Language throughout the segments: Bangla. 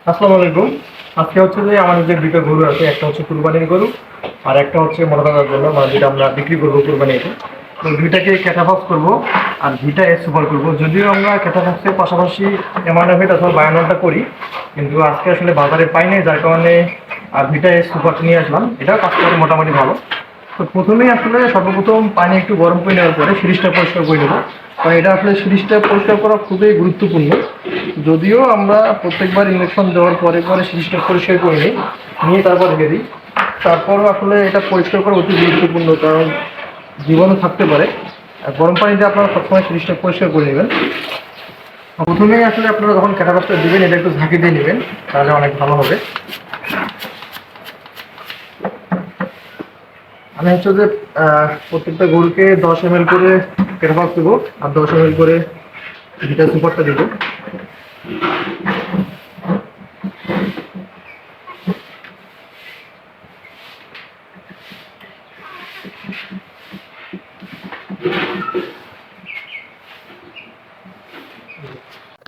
আসসালামু আলাইকুম। আজকে হচ্ছে যে আমাদের যে দুটো গরু আছে, একটা হচ্ছে কুরবানির গরু আর একটা হচ্ছে মোটাতাজার জন্য, মানে যেটা আমরা বিক্রি করবো কুরবানিতে। তো দুইটাকে ক্যাটাফক্স করবো আর দুইটা এস সুপার করবো। যদিও আমরা ক্যাটাফক্সের পাশাপাশি এমানোভেট অথবা বায়ানলটা করি, কিন্তু আজকে আসলে বাজারে পাই নাই, যার কারণে আর দুইটা এস সুপারটা নিয়ে আসলাম। এটাও কাজ করে মোটামুটি ভালো। তো প্রথমেই আসলে সর্বপ্রথম পানি একটু গরম করে নেওয়ার পরে সিরিজটা পরিষ্কার করে নেবো, কারণ এটা আসলে সিরিজটা পরিষ্কার করা খুবই গুরুত্বপূর্ণ। যদিও আমরা প্রত্যেকবার ইঞ্জেকশন দেওয়ার পরে পরে সিরিজটা পরিষ্কার করে নিই, নিয়ে তারপর রেখে দিই। তারপরও আসলে এটা পরিষ্কার করা অতি গুরুত্বপূর্ণ, কারণ জীবাণু থাকতে পারে। আর গরম পানিতে আপনারা সবসময় সিরিজটা পরিষ্কার করে নেবেন। প্রথমেই আসলে আপনারা যখন ক্যাটাফক্সটা দেবেন, এটা একটু ঝাঁকি দিয়ে নেবেন, তাহলে অনেক ভালো হবে। আমি হচ্ছে যে প্রত্যেকটা গরুকে 10 ml করে ক্যাটাফক্স দেবো আর 10 ml করে ভিটা সুপারটা দেবো।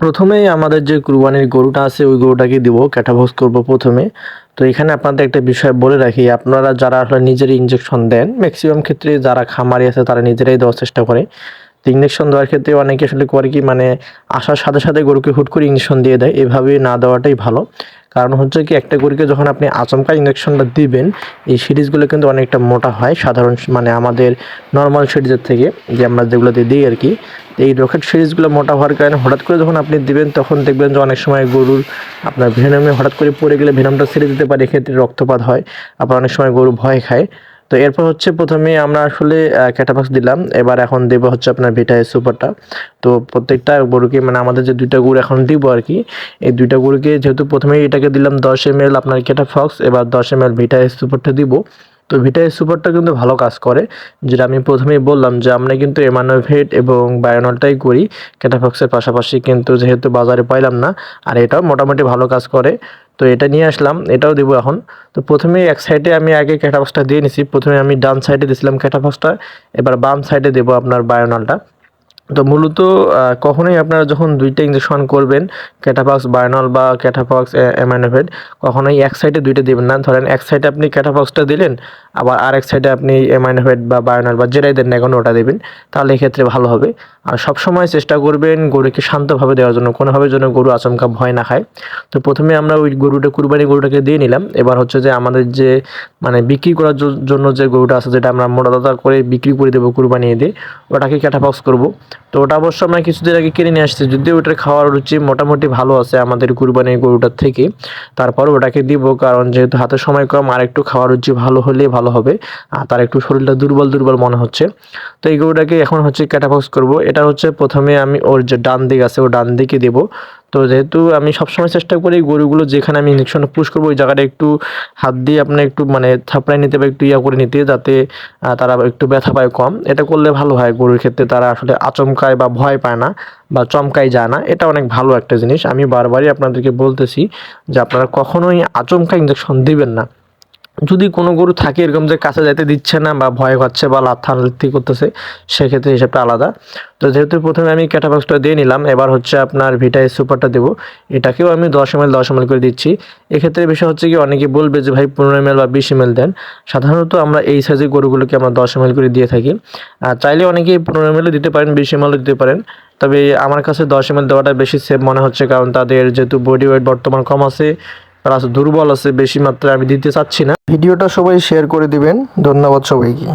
প্রথমেই আমাদের যে কুরবানির গরুটা আছে ওই গরুটাকে দিব, ক্যাটাভক্স করব প্রথমে। তো এখানে আপনাদের একটা বিষয় বলে রাখি, আপনারা যারা আসলে নিজের ইনজেকশন দেন, ম্যাক্সিমাম ক্ষেত্রে যারা খামারি আছে তারা নিজেরাই দেওয়ার চেষ্টা করে। তো ইঞ্জেকশন দেওয়ার ক্ষেত্রে অনেকে আসলে করে কি, মানে আসার সাথে সাথে গরুকে হুট করে ইঞ্জেকশন দিয়ে দেয়, এভাবে না দেওয়াটাই ভালো। কারণ হচ্ছে কি, একটা গরুকে যখন আপনি আচমকা ইঞ্জেকশনটা দিবেন, এই সিরিজগুলো কিন্তু অনেকটা মোটা হয় সাধারণ, মানে আমাদের নর্মাল সিরিজের থেকে, যে আমরা যেগুলোতে দিই আর কি। এই রকেট সিরিজগুলো মোটা হওয়ার কারণে হঠাৎ করে যখন আপনি দিবেন, তখন দেখবেন যে অনেক সময় গরুর আপনার ভেনমে হঠাৎ করে পড়ে গেলে ভেনমটা ছেড়ে দিতে পারে, এক্ষেত্রে রক্তপাত হয়। আবার অনেক সময় গরু ভয় খায়। তো এরপর হচ্ছে প্রথমে আমরা আসলে ক্যাটাফক্স দিলাম, এবার এখন দেবো হচ্ছে আপনার ভিটা এস সুপারটা। তো প্রত্যেকটা গরুকে, মানে আমাদের যে দুইটা গরু এখন দিব আর কি, এই দুইটা গরুকে যেহেতু প্রথমেই এটাকে দিলাম 10 ml আপনার ক্যাটাফক্স, এবার 10 ml ভিটা এস সুপারটা দিব। তো ভিটা এস সুপারটা কিন্তু ভালো কাজ করে, যেটা আমি প্রথমেই বললাম যে আমরা কিন্তু এমানোভেট এবং বায়োনলটাই করি ক্যাটাফক্সের পাশাপাশি, কিন্তু যেহেতু বাজারে পাইলাম না, আর এটাও মোটামুটি ভালো কাজ করে। তো এটা নিয়ে আসলাম, এটাও দিব এখন। তো প্রথমে এক সাইডে আমি আগে ক্যাটাফক্সটা দিয়ে নিছি, প্রথমে আমি ডান সাইডে দিয়েছিলাম ক্যাটাফক্সটা, এবার বাম সাইডে দেবো আপনার বায়োনলটা। তো মূলত কখনোই আপনারা যখন দুইটা ইঞ্জেকশন করবেন, ক্যাটাফক্স বায়োনল বা ক্যাটাফক্স অ্যামাইনোভেট, কখনোই এক সাইডে দুইটা দিবেন না। ধরেন এক সাইডে আপনি ক্যাটাফক্সটা দিলেন, আবার আরেক সাইডে আপনি অ্যামাইনোভেট বা বায়োনল বা যেটাই দেন না এখন ওটা দেবেন, তাহলে এক্ষেত্রে ভালো হবে। আর সবসময় চেষ্টা করবেন গরুকে শান্তভাবে দেওয়ার জন্য, কোনোভাবে যেন গরু আচমকা ভয় না খায়। তো প্রথমে আমরা ওই গরুটা, কুরবানি গরুটাকে দিয়ে নিলাম। এবার হচ্ছে যে আমাদের যে মানে বিক্রি করার জন্য যে গরুটা আছে, যেটা আমরা মোটা করে বিক্রি করে দেবো কুরবানি দিয়ে, ওটাকে ক্যাটাফক্স করব। তো ওটা অবশ্য আমরা কিছুদিন আগে কিনে নিয়ে আসছি, যদিও ওটার খাওয়ার রুচি মোটামুটি ভালো আছে আমাদের কুরবানির গরুটার থেকে। তারপর ওটাকে দিব, কারণ যেহেতু হাতে সময় কম, আর একটু খাওয়ার রুচি ভালো হলে ভালো হবে। আর তার একটু শরীরটা দুর্বল দুর্বল মনে হচ্ছে। তো এই গরুটাকে এখন হচ্ছে ক্যাটাফক্স করব। এটা হচ্ছে প্রথমে আমি ওর যে ডান দিক আছে, ও ডান দিকে দেবো। তো যেহেতু আমি সবসময় চেষ্টা করি গরুগুলো যেখানে আমি ইঞ্জেকশন পুশ করবো, ওই জায়গাটা একটু হাত দিয়ে আপনার একটু মানে থাপড়াই নিতে বা একটু ইয়া করে নিতে, যাতে তারা একটু ব্যথা পায় কম। এটা করলে ভালো হয় গরুর ক্ষেত্রে, তারা আসলে আচমকায় বা ভয় পায় না বা চমকায় যায় না। এটা অনেক ভালো একটা জিনিস, আমি বারবারই আপনাদেরকে বলতেছি যে আপনারা কখনোই আচমকা ইঞ্জেকশন দিবেন না। যদি কোনো গরু থাকে এরকম যে কাছে যাইতে দিচ্ছে না বা ভয় পাচ্ছে বা লাথি করতেছে, সেক্ষেত্রে হিসাবটা আলাদা। তো যেহেতু প্রথমে আমি ক্যাটাফক্সটা দিয়ে নিলাম, এবার হচ্ছে আপনার ভিটা এস সুপারটা দেবো। এটাকেও আমি 10 ml করে দিচ্ছি। এক্ষেত্রে বিষয় হচ্ছে কি, অনেকে বলবে যে ভাই 15 ml বা 20 ml দেন। সাধারণত আমরা এই সাইজের গরুগুলোকে আমরা 10 ml করে দিয়ে থাকি। আর চাইলে অনেকেই 15 ml দিতে পারেন, 20 ml দিতে পারেন। তবে আমার কাছে 10 ml দেওয়াটা বেশি সেফ মনে হচ্ছে, কারণ তাদের যেহেতু বডি ওয়েট বর্তমান কম আছে, প্লাস দুর্বল আছে, বেশি মাত্রায় আমি দিতে চাচ্ছি না। ভিডিওটা সবাই শেয়ার করে দিবেন। ধন্যবাদ সবাইকে।